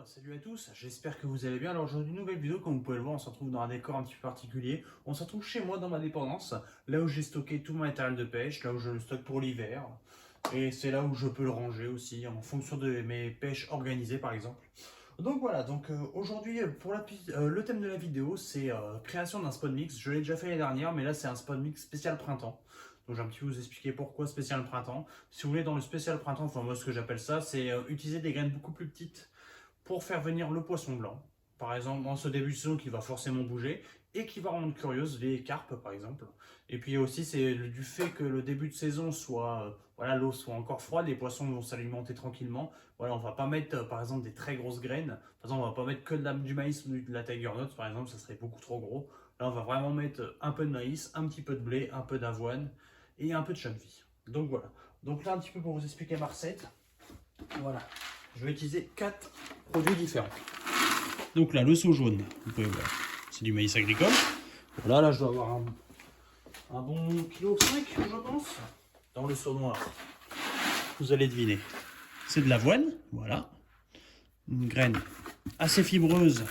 Salut à tous, j'espère que vous allez bien. Alors aujourd'hui, une nouvelle vidéo, comme vous pouvez le voir, on se retrouve dans un décor un petit peu particulier. On se retrouve chez moi dans ma dépendance, là où j'ai stocké tout mon matériel de pêche, là où je le stocke pour l'hiver. Et c'est là où je peux le ranger aussi, en fonction de mes pêches organisées par exemple. Donc voilà, aujourd'hui, pour le thème de la vidéo, c'est création d'un spawn mix. Je l'ai déjà fait l'année dernière, mais là c'est un spawn mix spécial printemps. Donc j'ai un petit peu vous expliquer pourquoi spécial printemps. Si vous voulez, dans le spécial printemps, enfin moi ce que j'appelle ça, c'est utiliser des graines beaucoup plus petites pour faire venir le poisson blanc. Par exemple, en ce début de saison qui va forcément bouger et qui va rendre curieuse les carpes par exemple. Et puis aussi, c'est du fait que le début de saison soit, voilà, l'eau soit encore froide, les poissons vont s'alimenter tranquillement. Voilà, on va pas mettre par exemple des très grosses graines. Par exemple, on va pas mettre que du maïs ou de la tiger nut par exemple, ça serait beaucoup trop gros. Là, on va vraiment mettre un peu de maïs, un petit peu de blé, un peu d'avoine et un peu de chanville. Donc voilà. Donc là, un petit peu pour vous expliquer ma recette. Voilà. Je vais utiliser 4 produits différents. Donc là, le seau jaune, vous pouvez voir, c'est du maïs agricole. Voilà, là je dois avoir un bon kilo 5, je pense. Dans le seau noir, vous allez deviner, c'est de l'avoine, voilà. Une graine assez fibreuse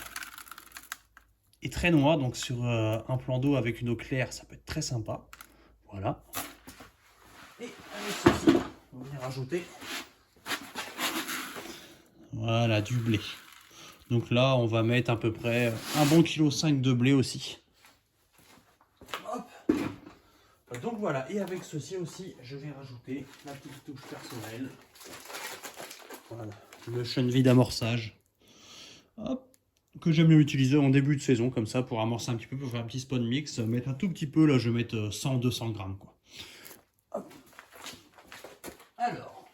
et très noire, donc sur un plan d'eau avec une eau claire, ça peut être très sympa. Voilà. Et avec ceci, on va venir rajouter, voilà, du blé. Donc là, on va mettre à peu près un bon kilo 5 de blé aussi. Hop. Donc voilà, et avec ceci aussi, je vais rajouter la petite touche personnelle. Voilà, le chanville d'amorçage. Hop, que j'aime bien utiliser en début de saison, comme ça, pour amorcer un petit peu, pour faire un petit spawn mix. Mettre un tout petit peu, là je vais mettre 100-200 grammes, quoi. Hop. Alors,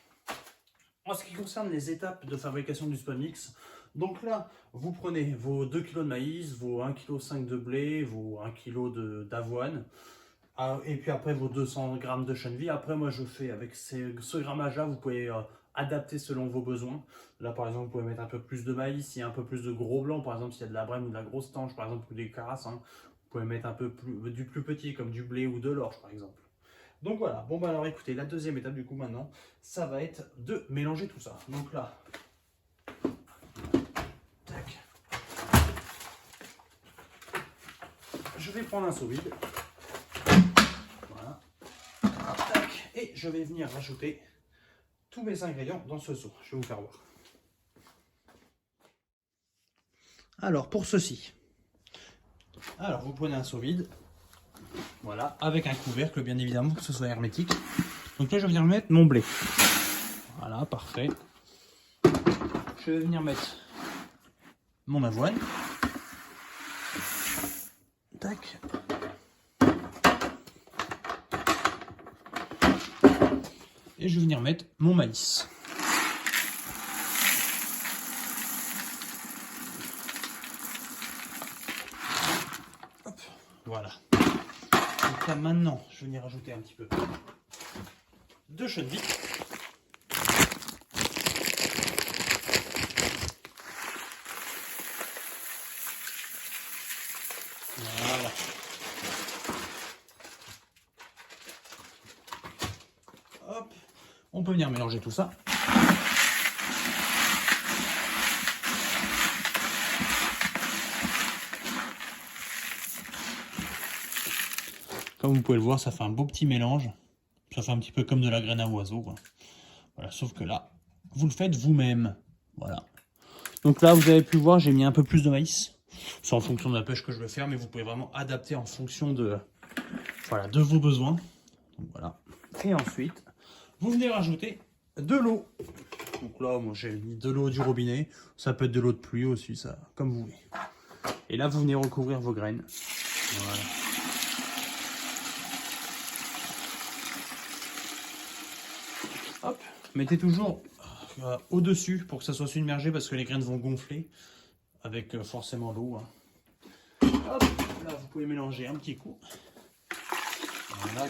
en ce qui concerne les étapes de fabrication du spawn mix, donc là, vous prenez vos 2 kg de maïs, vos 1,5 kg de blé, vos 1 kg d'avoine, et puis après vos 200 g de chanville. Après, moi, je fais avec ce grammage-là, vous pouvez adapter selon vos besoins. Là, par exemple, vous pouvez mettre un peu plus de maïs, s'il y a un peu plus de gros blanc, par exemple, s'il y a de la brème ou de la grosse tanche, par exemple, ou des carasses, hein. Vous pouvez mettre un peu du plus petit, comme du blé ou de l'orge, par exemple. Donc voilà, bon bah alors écoutez, la deuxième étape du coup maintenant, ça va être de mélanger tout ça. Donc là, tac, je vais prendre un seau vide, voilà, tac, et je vais venir rajouter tous mes ingrédients dans ce seau. Je vais vous faire voir. Alors pour ceci, alors vous prenez un seau vide, voilà, avec un couvercle bien évidemment, que ce soit hermétique. Donc là je vais venir mettre mon blé. Voilà, parfait. Je vais venir mettre mon avoine. Tac. Et je vais venir mettre mon maïs. Hop, voilà. Donc là maintenant, je vais venir rajouter un petit peu de chanville. Voilà. Hop, on peut venir mélanger tout ça. Comme vous pouvez le voir, ça fait un beau petit mélange. Ça fait un petit peu comme de la graine à oiseau, quoi. Voilà, sauf que là, vous le faites vous-même. Voilà. Donc là, vous avez pu voir, j'ai mis un peu plus de maïs. C'est en fonction de la pêche que je veux faire, mais vous pouvez vraiment adapter en fonction de, voilà, de vos besoins. Donc voilà. Et ensuite, vous venez rajouter de l'eau. Donc là, moi j'ai mis de l'eau du robinet. Ça peut être de l'eau de pluie aussi, ça, comme vous voulez. Et là, vous venez recouvrir vos graines. Voilà. Hop, mettez toujours au-dessus pour que ça soit submergé parce que les graines vont gonfler avec forcément l'eau. Hein. Hop, là vous pouvez mélanger un petit coup. Voilà,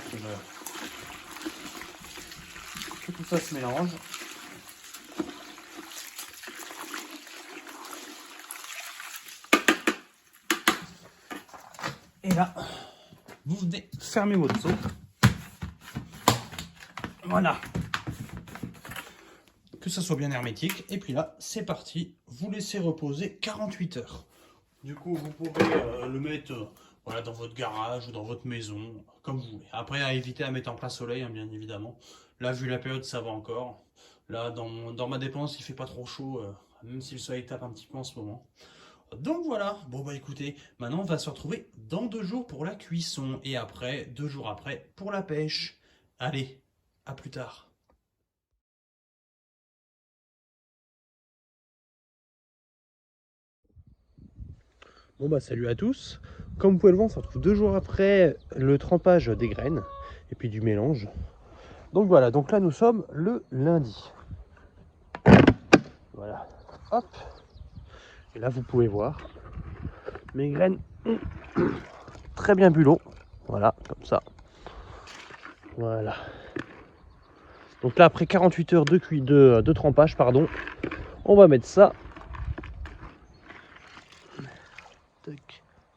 que tout ça se mélange. Et là, vous venez fermer votre seau. Voilà. que ça soit bien hermétique. Et puis là, c'est parti. Vous laissez reposer 48 heures. Du coup, vous pouvez le mettre voilà, dans votre garage ou dans votre maison, comme vous voulez. Après, à éviter à mettre en plein soleil, hein, bien évidemment. Là, vu la période, ça va encore. Là, dans ma dépense, il fait pas trop chaud, même si le soleil tape un petit peu en ce moment. Donc voilà, bon bah écoutez, maintenant on va se retrouver dans 2 jours pour la cuisson et après, 2 jours après, pour la pêche. Allez, à plus tard. Bon bah salut à tous. Comme vous pouvez le voir, on se retrouve 2 jours après le trempage des graines et puis du mélange. Donc voilà, donc là nous sommes le lundi. Voilà, hop. Et là vous pouvez voir, mes graines ont très bien bu l'eau. Voilà, comme ça. Voilà. Donc là après 48 heures de trempage, pardon, on va mettre ça.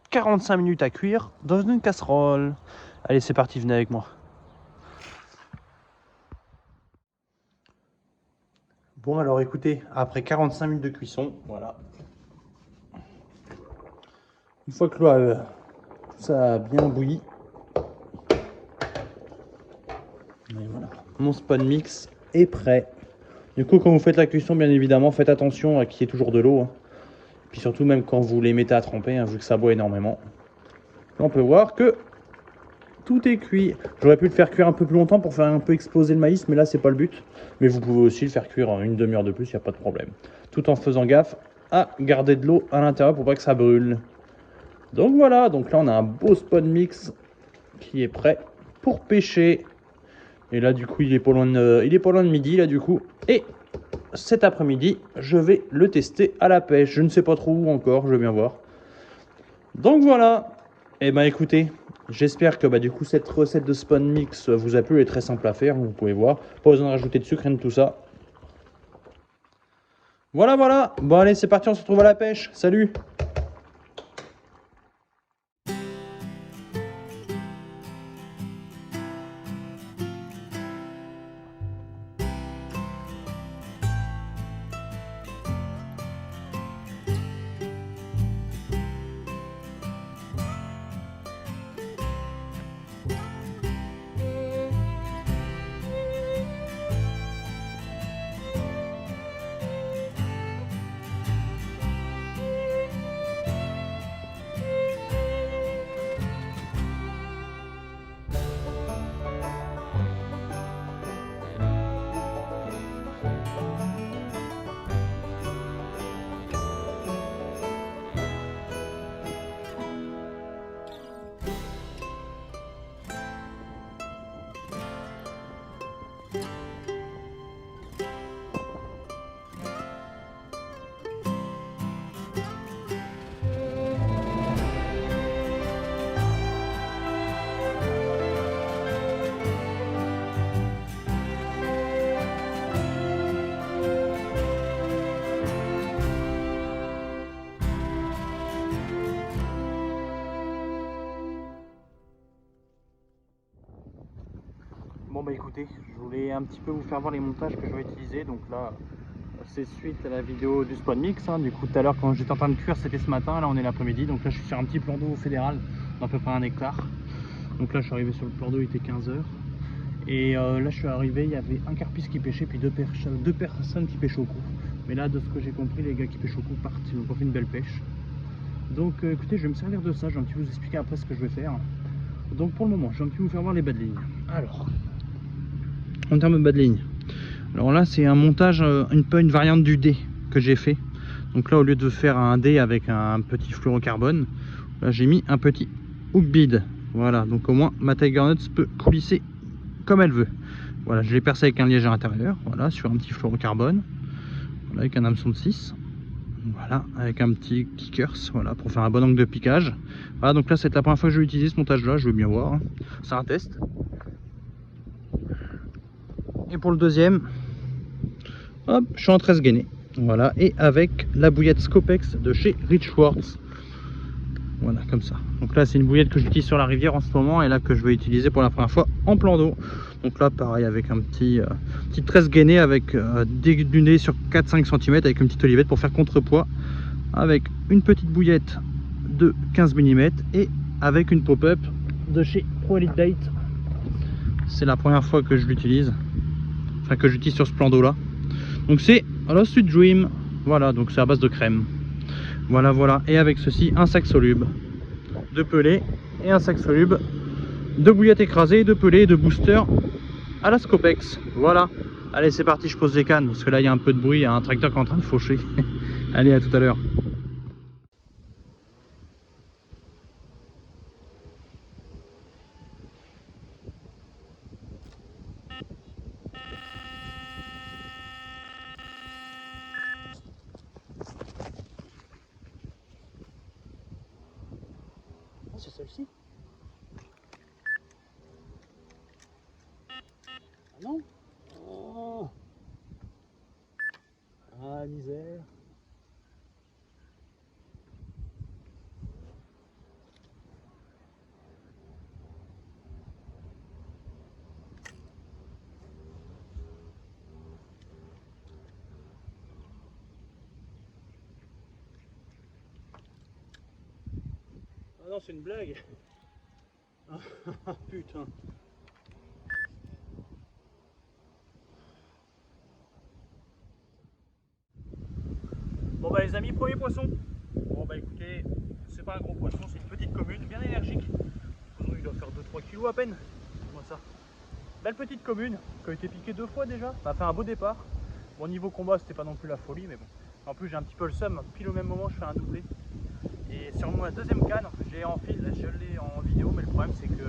45 minutes à cuire dans une casserole. Allez, c'est parti, venez avec moi. Bon, alors écoutez, après 45 minutes de cuisson, voilà. Une fois que l'eau tout ça a bien bouilli, et voilà, mon spawn mix est prêt. Du coup, quand vous faites la cuisson, bien évidemment, faites attention à qu'il y ait toujours de l'eau. Hein. Puis surtout, même quand vous les mettez à tremper, hein, vu que ça boit énormément. Là, on peut voir que tout est cuit. J'aurais pu le faire cuire un peu plus longtemps pour faire un peu exploser le maïs, mais là, c'est pas le but. Mais vous pouvez aussi le faire cuire une demi-heure de plus, il n'y a pas de problème. Tout en faisant gaffe à garder de l'eau à l'intérieur pour pas que ça brûle. Donc voilà, donc là, on a un beau spawn mix qui est prêt pour pêcher. Et là, du coup, il est pas loin de midi, là, du coup. Et cet après-midi, je vais le tester à la pêche. Je ne sais pas trop où encore, je vais bien voir. Donc voilà. Et ben écoutez, j'espère que du coup cette recette de spawn mix vous a plu. Elle est très simple à faire, vous pouvez voir. Pas besoin de rajouter de sucre, rien de tout ça. Voilà, voilà. Bon allez, c'est parti, on se retrouve à la pêche. Salut! Bon bah écoutez, je voulais un petit peu vous faire voir les montages que je vais utiliser. Donc là, c'est suite à la vidéo du spawn mix. Hein. Du coup, tout à l'heure quand j'étais en train de cuire, c'était ce matin. Là, on est l'après-midi. Donc là, je suis sur un petit plan d'eau fédéral d'à peu près 1 hectare. Donc là, je suis arrivé sur le plan d'eau, il était 15 h. Et là, je suis arrivé, il y avait un carpiste qui pêchait, puis deux personnes qui pêchaient au coup. Mais là, de ce que j'ai compris, les gars qui pêchent au coup partent. Ils n'ont pas fait une belle pêche. Donc écoutez, je vais me servir de ça. Je vais un petit peu vous expliquer après ce que je vais faire. Donc pour le moment, je vais un petit peu vous faire voir les bas de ligne. Alors, en termes de bas de ligne, alors là c'est un montage, une variante du dé que j'ai fait. Donc là, au lieu de faire un dé avec un petit fluorocarbone, là j'ai mis un petit hook bead. Voilà, donc au moins ma Tiger Nuts peut coulisser comme elle veut. Voilà, je l'ai percé avec un liège à l'intérieur, voilà, sur un petit fluorocarbone, voilà, avec un hameçon de 6. Voilà, avec un petit kickers, voilà, pour faire un bon angle de piquage. Voilà, donc là c'est la première fois que je vais utiliser ce montage là, je veux bien voir, hein. C'est un test. Et pour le deuxième, hop, je suis en 13 gainés, voilà, et avec la bouillette Scopex de chez Richworth. Voilà, comme ça. Donc là c'est une bouillette que j'utilise sur la rivière en ce moment et là que je vais utiliser pour la première fois en plan d'eau. Donc là pareil avec un petite tresse gainée avec du nez sur 4-5 cm avec une petite olivette pour faire contrepoids, avec une petite bouillette de 15 mm et avec une pop-up de chez Pro Elite Date. C'est la première fois que je l'utilise, enfin que j'utilise sur ce plan d'eau là. Donc c'est la Sweet Dream, voilà, donc c'est à base de crème. Voilà, et avec ceci un sac soluble de pelé et un sac soluble de bouillettes écrasées, de pelé et de booster à la Scopex. Voilà, allez c'est parti, je pose les cannes parce que là il y a un peu de bruit, il y a un tracteur qui est en train de faucher. Allez, à tout à l'heure. C'est celle-ci? Ah non? Oh. Ah misère. Ah non, c'est une blague. Ah putain. Bon bah les amis, premier poisson. Bon bah écoutez, c'est pas un gros poisson, c'est une petite commune, bien énergique. Il doit faire 2-3 kilos à peine. Moi ça. Belle petite commune, qui a été piquée 2 fois déjà. Ça a fait un beau départ. Bon niveau combat c'était pas non plus la folie, mais bon. En plus j'ai un petit peu le seum, pile au même moment je fais un doublé. Et sur ma deuxième canne, j'ai en fil, je l'ai en vidéo, mais le problème c'est que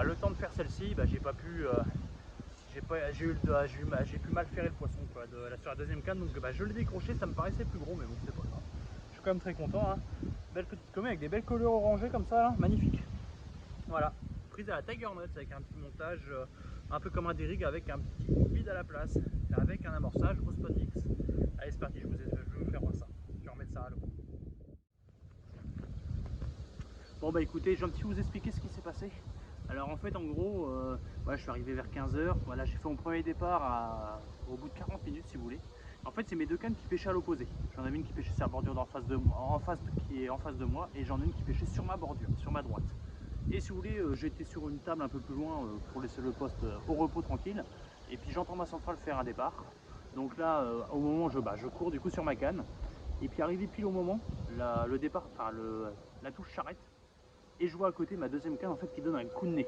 le temps de faire celle-ci, j'ai pas pu. J'ai pu mal ferrer le poisson quoi, sur la deuxième canne, donc je l'ai décroché, ça me paraissait plus gros, mais bon c'est pas grave. Je suis quand même très content, hein. Belle petite commune avec des belles couleurs orangées comme ça, là. Magnifique. Voilà, prise à la Tiger Nuts avec un petit montage un peu comme un dérigue avec un petit vide à la place, avec un amorçage au Spot Mix. Allez c'est parti, je vais vous faire voir ça, je vais remettre ça à l'eau. Bon bah écoutez, je vais un petit peu vous expliquer ce qui s'est passé. Alors en fait en gros, je suis arrivé vers 15 h, voilà, j'ai fait mon premier départ au bout de 40 minutes si vous voulez. En fait c'est mes deux cannes qui pêchaient à l'opposé. J'en avais une qui pêchait sur la bordure qui est en face de moi, et j'en ai une qui pêchait sur ma bordure, sur ma droite. Et si vous voulez, j'étais sur une table un peu plus loin pour laisser le poste au repos tranquille. Et puis j'entends ma centrale faire un départ. Donc là, au moment où je cours du coup sur ma canne. Et puis arrivé pile au moment, le départ, la touche s'arrête. Et je vois à côté ma deuxième canne en fait qui donne un coup de nez.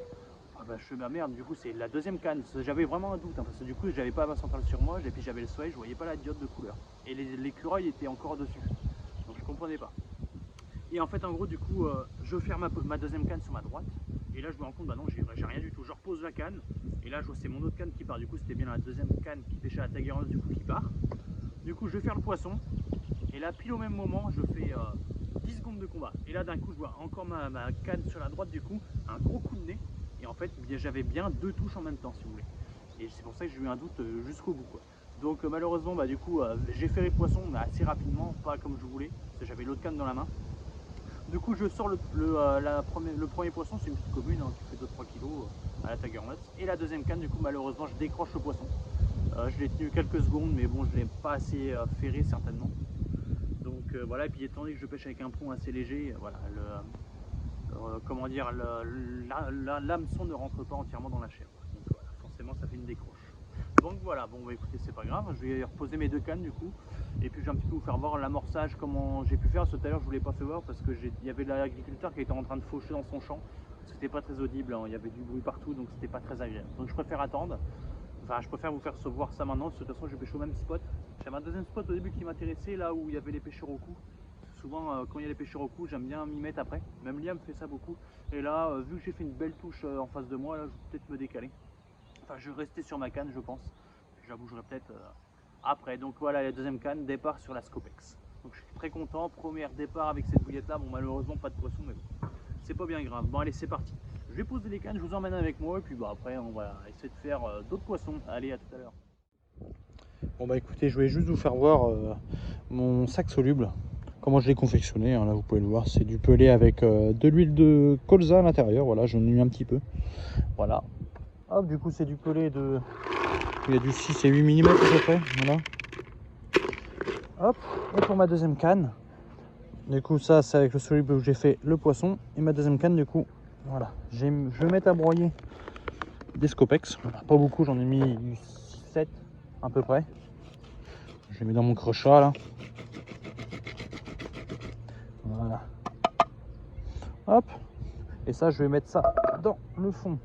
Ah bah je fais ma merde, du coup c'est la deuxième canne. J'avais vraiment un doute, hein, parce que du coup j'avais pas ma centrale sur moi, et puis j'avais le soleil, je voyais pas la diode de couleur. Et l'écureuil était encore dessus. Donc je comprenais pas. Et en fait en gros du coup je ferme ma deuxième canne sur ma droite. Et là je me rends compte, bah non j'ai rien du tout. Je repose la canne. Et là je vois c'est mon autre canne qui part. Du coup c'était bien la deuxième canne qui pêchait à la Tiger Nuts du coup qui part. Du coup je vais faire le poisson. Et là pile au même moment je fais 10 secondes de combat. Et là d'un coup je vois encore ma canne sur la droite du coup, un gros coup de nez. Et en fait j'avais bien deux touches en même temps si vous voulez. Et c'est pour ça que j'ai eu un doute jusqu'au bout quoi. Donc malheureusement du coup j'ai ferré le poisson mais assez rapidement, pas comme je voulais, parce que j'avais l'autre canne dans la main. Du coup je sors le premier poisson, c'est une petite commune hein, qui fait 2-3 kg à la Tiger Nuts. Et la deuxième canne du coup malheureusement je décroche le poisson. Je l'ai tenu quelques secondes mais bon je l'ai pas assez ferré certainement. Donc voilà, et puis étant donné que je pêche avec un pont assez léger, voilà, comment dire, l'hameçon ne rentre pas entièrement dans la chair. Donc voilà, forcément ça fait une décroche. Donc voilà, bon bah écoutez c'est pas grave, je vais reposer mes deux cannes du coup. Et puis je vais un petit peu vous faire voir l'amorçage, comment j'ai pu faire. Tout à l'heure je vous l'ai pas fait voir parce que il y avait l'agriculteur qui était en train de faucher dans son champ. C'était pas très audible, hein. Il y avait du bruit partout donc c'était pas très agréable. Donc je préfère attendre. Enfin je préfère vous faire voir ça maintenant, parce que de toute façon je pêche au même spot. J'avais un deuxième spot au début qui m'intéressait, là où il y avait les pêcheurs au cou. Souvent quand il y a les pêcheurs au cou j'aime bien m'y mettre après. Même Liam fait ça beaucoup. Et là vu que j'ai fait une belle touche en face de moi, là, je vais peut-être me décaler. Enfin je vais rester sur ma canne je pense. Je la bougerai peut-être après. Donc voilà la deuxième canne, départ sur la Scopex. Donc je suis très content, premier départ avec cette bouillette là. Bon malheureusement pas de poisson mais bon, c'est pas bien grave. Bon allez c'est parti. Je vais poser les cannes, je vous emmène avec moi et puis après on va essayer de faire d'autres poissons. Allez à tout à l'heure. Bon bah écoutez, je voulais juste vous faire voir mon sac soluble, comment je l'ai confectionné, hein, là vous pouvez le voir, c'est du pelé avec de l'huile de colza à l'intérieur, voilà, j'en ai mis un petit peu, voilà, Hop, du coup c'est du pelé de... Il y a du 6 et 8 mm à peu près, voilà. Hop, et pour ma deuxième canne, du coup ça c'est avec le soluble où j'ai fait le poisson. Et ma deuxième canne, du coup, voilà, je vais mettre à broyer des Scopex. Pas beaucoup, j'en ai mis 7 à peu près. Je les mets dans mon crochat là. Voilà. Hop. Et ça, je vais mettre ça dans le fond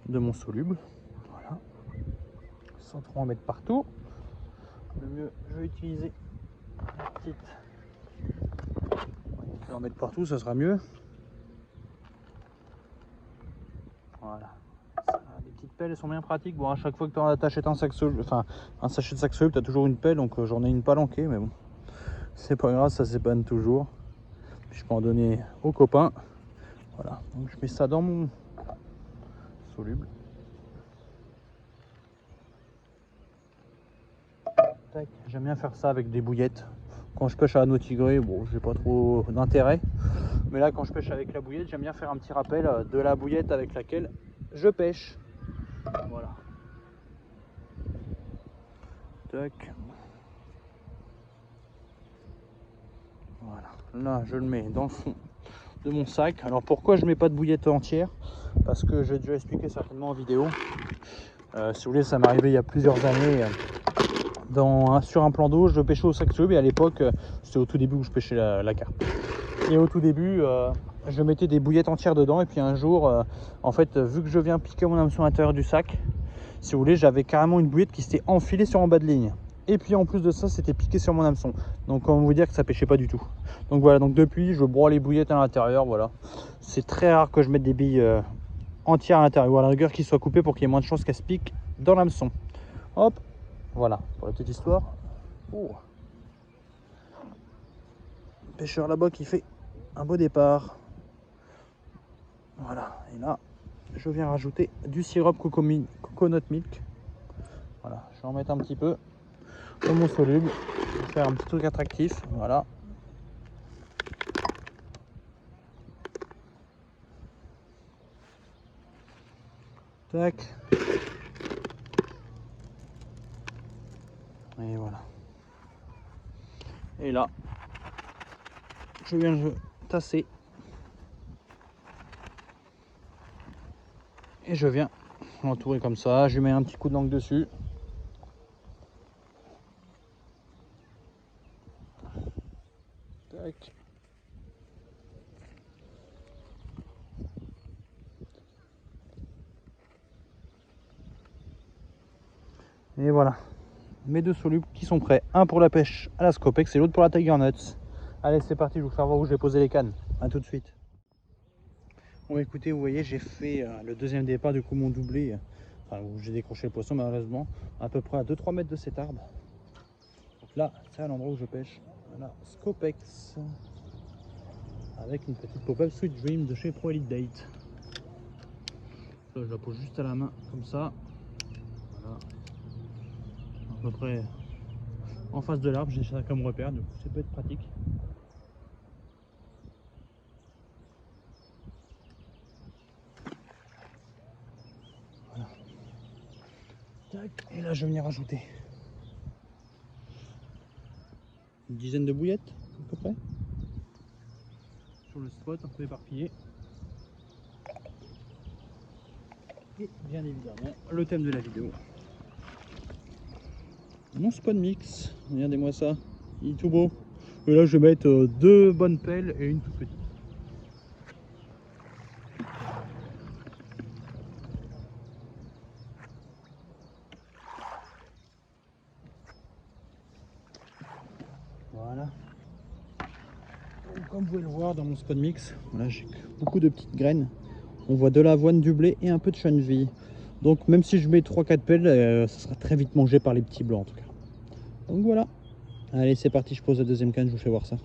de mon soluble. Voilà. Sans trop en mettre partout. Le mieux, je vais utiliser la petite. Je vais en mettre partout, ça sera mieux. Voilà. Les petites pelles, elles sont bien pratiques. Bon, à chaque fois que tu en attaches un sac soluble, enfin un sachet de sac soluble, tu as toujours une pelle. Donc j'en ai une palanquée, mais bon, c'est pas grave, ça s'épanne toujours. Puis je peux en donner aux copains. Voilà. Donc je mets ça dans mon soluble. J'aime bien faire ça avec des bouillettes. Quand je pêche à la Nautigré, bon, j'ai pas trop d'intérêt. Mais là, quand je pêche avec la bouillette, j'aime bien faire un petit rappel de la bouillette avec laquelle je pêche. Voilà. Tac. Voilà. Là, je le mets dans le fond de mon sac. Alors, pourquoi je mets pas de bouillette entière? Parce que j'ai déjà expliqué certainement en vidéo. Si vous voulez, ça m'est arrivé il y a plusieurs années. Sur un plan d'eau, je pêchais au sac soluble et à l'époque, c'était au tout début où je pêchais la carpe. Et au tout début, je mettais des bouillettes entières dedans et puis un jour, en fait, vu que je viens piquer mon hameçon à l'intérieur du sac, si vous voulez, j'avais carrément une bouillette qui s'était enfilée sur mon bas de ligne. Et puis en plus de ça, c'était piqué sur mon hameçon. Donc comment vous dire que ça pêchait pas du tout. Donc voilà, donc depuis, je broie les bouillettes à l'intérieur, voilà. C'est très rare que je mette des billes entières à l'intérieur, ou à la rigueur qu'ils soient coupées pour qu'il y ait moins de chances qu'elles se piquent dans l'hameçon. Hop, voilà, pour la petite histoire. Oh. Pêcheur là-bas qui fait un beau départ. Voilà, et là, je viens rajouter du sirop coconut milk. Voilà, je vais en mettre un petit peu dans mon soluble. Je vais faire un petit truc attractif. Voilà. Tac. Et voilà. Et là, je viens le tasser. Et je viens l'entourer comme ça. Je mets un petit coup d'encre dessus. Tac. Et voilà. Mes deux solubles qui sont prêts. Un pour la pêche à la Scopex et l'autre pour la Tiger Nuts. Allez, c'est parti, je vais vous faire voir où je vais poser les cannes. A tout de suite. Bon, écoutez, vous voyez, j'ai fait le deuxième départ, du coup, mon doublé. Enfin, où j'ai décroché le poisson, malheureusement, à peu près à 2-3 mètres de cet arbre. Donc là, c'est à l'endroit où je pêche. Voilà, Scopex. Avec une petite pop-up Sweet Dream de chez Pro Elite Date. Ça, je la pose juste à la main, comme ça. Voilà. À peu près en face de l'arbre, j'ai ça comme repère, donc ça peut être pratique. Voilà. Tac. Et là, je vais venir rajouter une dizaine de bouillettes, à peu près. Sur le spot, un peu éparpillé. Et bien évidemment, le thème de la vidéo. Mon spot mix, regardez-moi ça, il est tout beau. Et là, je vais mettre deux bonnes pelles et une toute petite. Voilà. Donc, comme vous pouvez le voir dans mon spot mix, voilà, j'ai beaucoup de petites graines. On voit de l'avoine, du blé et un peu de chaneville. Donc même si je mets 3-4 pelles, ça sera très vite mangé par les petits blancs en tout cas. Donc voilà. Allez, c'est parti, je pose la deuxième canne, je vous fais voir ça.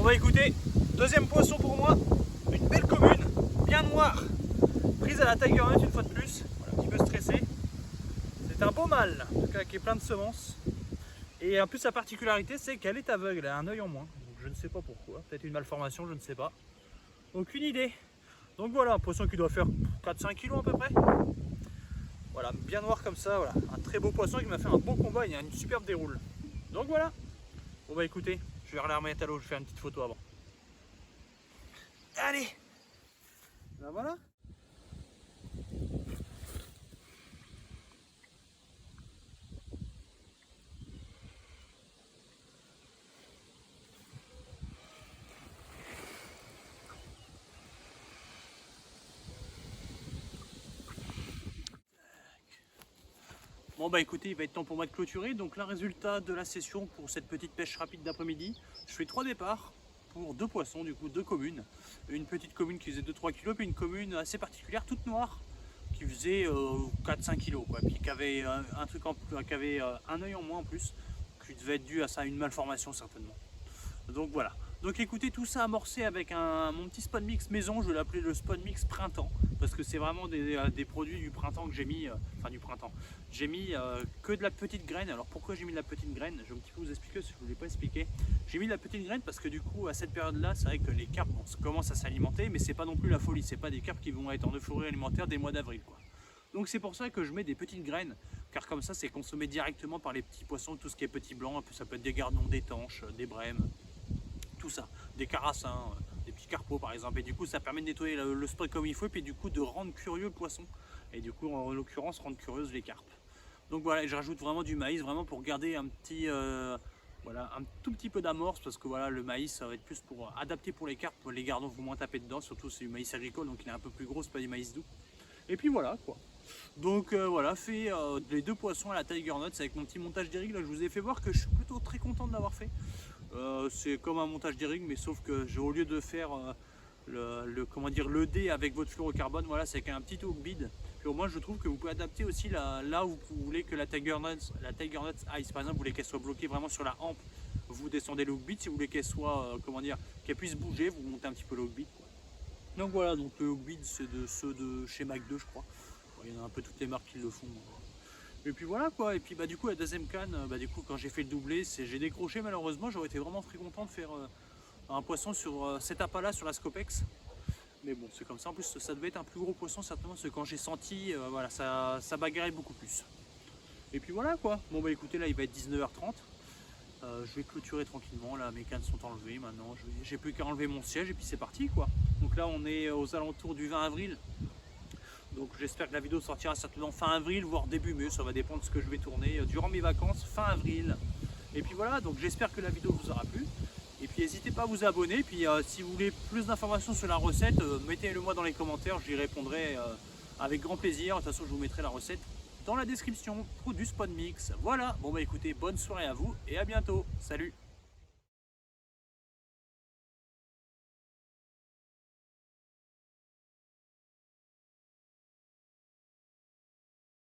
bah écoutez, deuxième poisson pour moi, une belle commune, bien noire, prise à la Tiger Nut une fois de plus, voilà, un petit peu stressé. C'est un beau mâle, en tout cas qui est plein de semences. Et en plus sa particularité c'est qu'elle est aveugle, elle a un œil en moins. Donc je ne sais pas pourquoi, peut-être une malformation, je ne sais pas. Aucune idée. Donc voilà, un poisson qui doit faire 4-5 kg à peu près. Voilà, bien noir comme ça, voilà. Un très beau poisson qui m'a fait un beau combat, il y a une superbe déroule. Donc voilà. Bon bah écoutez, je vais remettre à l'eau, je vais faire une petite photo avant. Allez. Ben voilà. Bon bah écoutez, il va être temps pour moi de clôturer. Donc là, résultat de la session pour cette petite pêche rapide d'après-midi. Je fais 3 départs pour 2 poissons, du coup 2 communes. Une petite commune qui faisait 2-3 kg, puis une commune assez particulière, toute noire, qui faisait 4-5 kg, quoi. Puis qui avait un truc en plus, qui avait un œil en moins en plus, qui devait être dû à ça, une malformation certainement. Donc voilà. Donc écoutez, tout ça amorcé avec mon petit Spawn Mix maison, je vais l'appeler le Spawn Mix printemps, parce que c'est vraiment des produits du printemps que j'ai mis, enfin du printemps. J'ai mis que de la petite graine. Alors pourquoi j'ai mis de la petite graine? Je vais un petit peu vous expliquer, si je ne vous l'ai pas expliqué. J'ai mis de la petite graine parce que du coup, à cette période-là, c'est vrai que les carpes commencent à s'alimenter, mais c'est pas non plus la folie. C'est pas des carpes qui vont être en euphorie alimentaire dès le mois d'avril, quoi. Donc c'est pour ça que je mets des petites graines, car comme ça, c'est consommé directement par les petits poissons, tout ce qui est petit blanc. Ça peut être des gardons, des tanches, des brèmes, tout ça, des carassins, des petits carpeaux par exemple, et du coup ça permet de nettoyer le spot comme il faut, et puis du coup de rendre curieux le poisson, et du coup en l'occurrence rendre curieuse les carpes. Donc voilà, je rajoute vraiment du maïs, vraiment pour garder un petit, voilà, un tout petit peu d'amorce, parce que voilà, le maïs ça va être plus pour adapter pour les carpes, les gardons vont moins taper dedans, surtout c'est du maïs agricole, donc il est un peu plus gros, c'est pas du maïs doux. Et puis voilà quoi. Donc voilà, fait les 2 poissons à la Tiger Nuts avec mon petit montage des rigs, là je vous ai fait voir que je suis plutôt très content de l'avoir fait. C'est comme un montage des rigs, mais sauf que au lieu de faire comment dire, le dé avec votre fluorocarbone, voilà, c'est avec un petit hook bead. Puis au moins je trouve que vous pouvez adapter aussi là où vous voulez que la Tiger Nuts Ice, par exemple, vous voulez qu'elle soit bloquée vraiment sur la hampe, vous descendez le hook bead. Si vous voulez qu'elle soit, comment dire, qu'elle puisse bouger, vous montez un petit peu le hook bead, quoi. Donc voilà, donc le hook bead c'est de ceux de chez Mac 2 je crois. Il y en a un peu toutes les marques qui le font. Et puis voilà quoi, et puis bah du coup la deuxième canne, bah du coup quand j'ai fait le doublé, j'ai décroché malheureusement, j'aurais été vraiment très content de faire un poisson sur cet appât là sur la Scopex. Mais bon c'est comme ça, en plus ça devait être un plus gros poisson certainement, parce que quand j'ai senti, voilà, ça bagarrait beaucoup plus. Et puis voilà quoi, bon bah écoutez là il va être 19h30, je vais clôturer tranquillement, là mes cannes sont enlevées maintenant, j'ai plus qu'à enlever mon siège et puis c'est parti quoi. Donc là on est aux alentours du 20 avril. Donc j'espère que la vidéo sortira certainement fin avril, voire début mai, ça va dépendre de ce que je vais tourner durant mes vacances, fin avril. Et puis voilà, donc j'espère que la vidéo vous aura plu. Et puis n'hésitez pas à vous abonner, puis si vous voulez plus d'informations sur la recette, mettez-le moi dans les commentaires, j'y répondrai avec grand plaisir. De toute façon je vous mettrai la recette dans la description pour du Spawn Mix. Voilà, bon bah écoutez, bonne soirée à vous et à bientôt, salut!